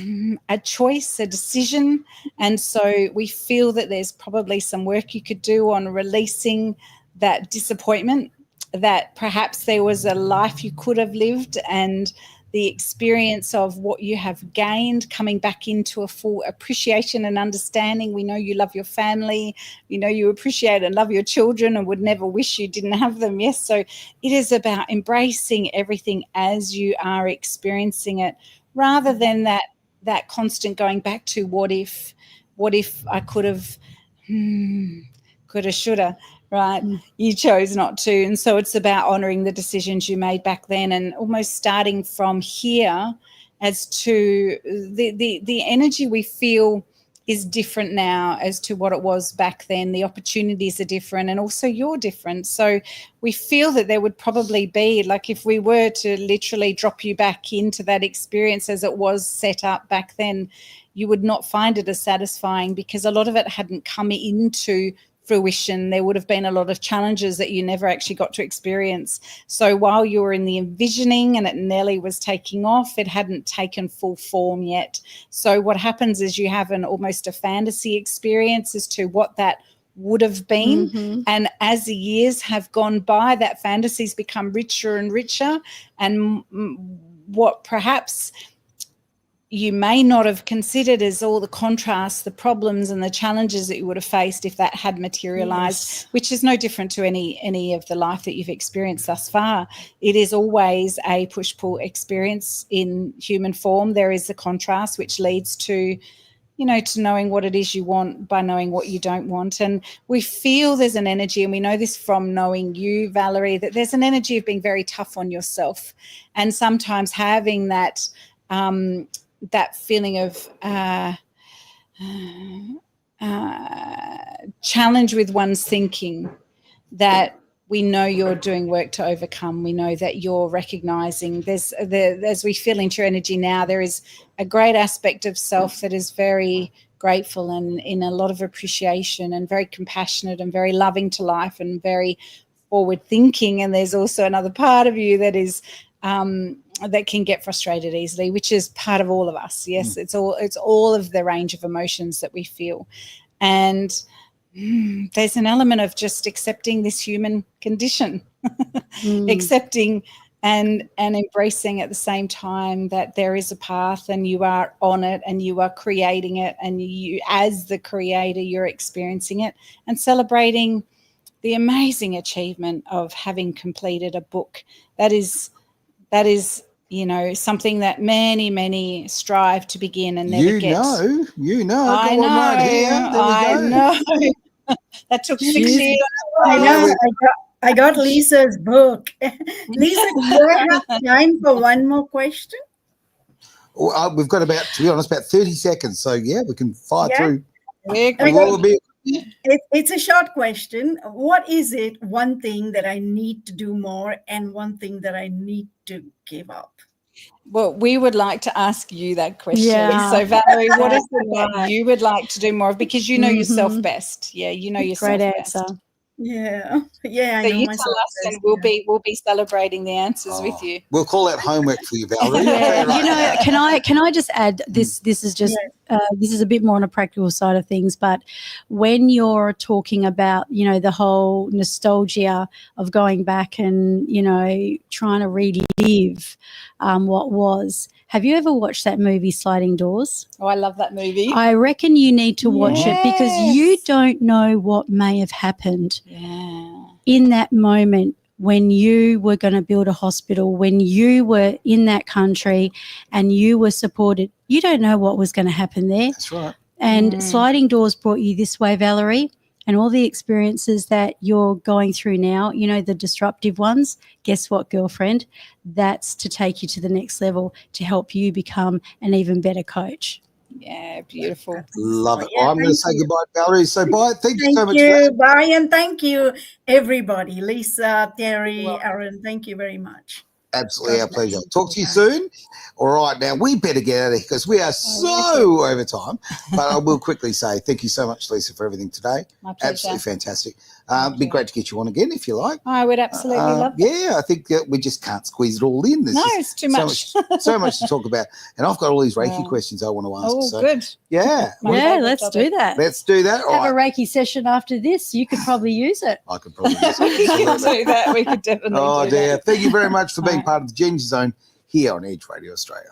a choice, a decision. And so we feel that there's probably some work you could do on releasing that disappointment, that perhaps there was a life you could have lived, and the experience of what you have gained coming back into a full appreciation and understanding. We know you love your family, we know you appreciate and love your children and would never wish you didn't have them. Yes, so it is about embracing everything as you are experiencing it, rather than that constant going back to what if I could have, coulda, shoulda, right? You chose not to. And so it's about honoring the decisions you made back then, and almost starting from here as to the energy we feel is different now as to what it was back then. The opportunities are different, and also you're different. So we feel that there would probably be, like, if we were to literally drop you back into that experience as it was set up back then, you would not find it as satisfying, because a lot of it hadn't come into fruition. There would have been a lot of challenges that you never actually got to experience. So while you were in the envisioning and it nearly was taking off, it hadn't taken full form yet. So what happens is you have almost a fantasy experience as to what that would have been. And as the years have gone by, that fantasy's become richer and richer. And what perhaps you may not have considered as all the contrasts, the problems and the challenges that you would have faced if that had materialized, which is no different to any of the life that you've experienced thus far. It is always a push-pull experience in human form. There is the contrast, which leads to, to knowing what it is you want by knowing what you don't want. And we feel there's an energy, and we know this from knowing you, Valerie, that there's an energy of being very tough on yourself, and sometimes having that that feeling of challenge with one's thinking, that we know you're doing work to overcome. We know that you're recognizing as we feel into your energy now, there is a great aspect of self that is very grateful and in a lot of appreciation, and very compassionate and very loving to life and very forward thinking. And there's also another part of you that is that can get frustrated easily, which is part of all of us. Yes, it's all of the range of emotions that we feel. And there's an element of just accepting this human condition, accepting and embracing at the same time that there is a path, and you are on it, and you are creating it, and you, as the creator, you're experiencing it, and celebrating the amazing achievement of having completed a book. That is something that many strive to begin and never get. I know. Right here. There we go. Know. That took 6 years. I know. I got Lisa's book. Lisa, do I have time for one more question? We've got about 30 seconds. So, yeah, we can fire through. It's a short question. What is it, one thing that I need to do more and one thing that I need to give up? Well, we would like to ask you that question. Yeah. So, Valerie, what is it that you would like to do more of? Because you know yourself best. Yeah, you know yourself best. Great answer. Yeah. I so know you myself tell us, best, and we'll be celebrating the answers with you. We'll call that homework for you, Valerie. Yeah, can I just add this? This is just this is a bit more on a practical side of things. But when you're talking about the whole nostalgia of going back and trying to relive what was. Have you ever watched that movie Sliding Doors? Oh, I love that movie. I reckon you need to watch it, because you don't know what may have happened in that moment when you were going to build a hospital, when you were in that country and you were supported. You don't know what was going to happen there. That's right. And sliding doors brought you this way, Valerie, and all the experiences that you're going through now, you know, the disruptive ones. Guess what, girlfriend? That's to take you to the next level, to help you become an even better coach. Yeah, beautiful. Love it. Yeah, I'm going to say goodbye, Valerie. So bye. Thank you so Thank much. you. Bye. And thank you, everybody. Lisa, Terry, You're welcome. Aaron, thank you very much. Absolutely God our pleasure. bless. Talk to you Bye. soon. All right, now we better get out of here because we are so over time. But I will quickly say thank you so much, Lisa, for everything today. My pleasure. Absolutely fantastic. Thank Be you. great to get you on again if you like. I would absolutely love that. Yeah, I think that we just can't squeeze it all in. There's No, just it's too much. so much to talk about. And I've got all these Reiki Yeah. questions I want to ask. Oh, so, good. Yeah. My Yeah, favourite let's topic. do that. Let's do that. All Have a right. Reiki session after this. You could probably use it. I could probably use We it. can Absolutely. do that. We could definitely Oh, do dear. that. Thank you very much for being Right. part of the Genius Zone here on Edge Radio Australia.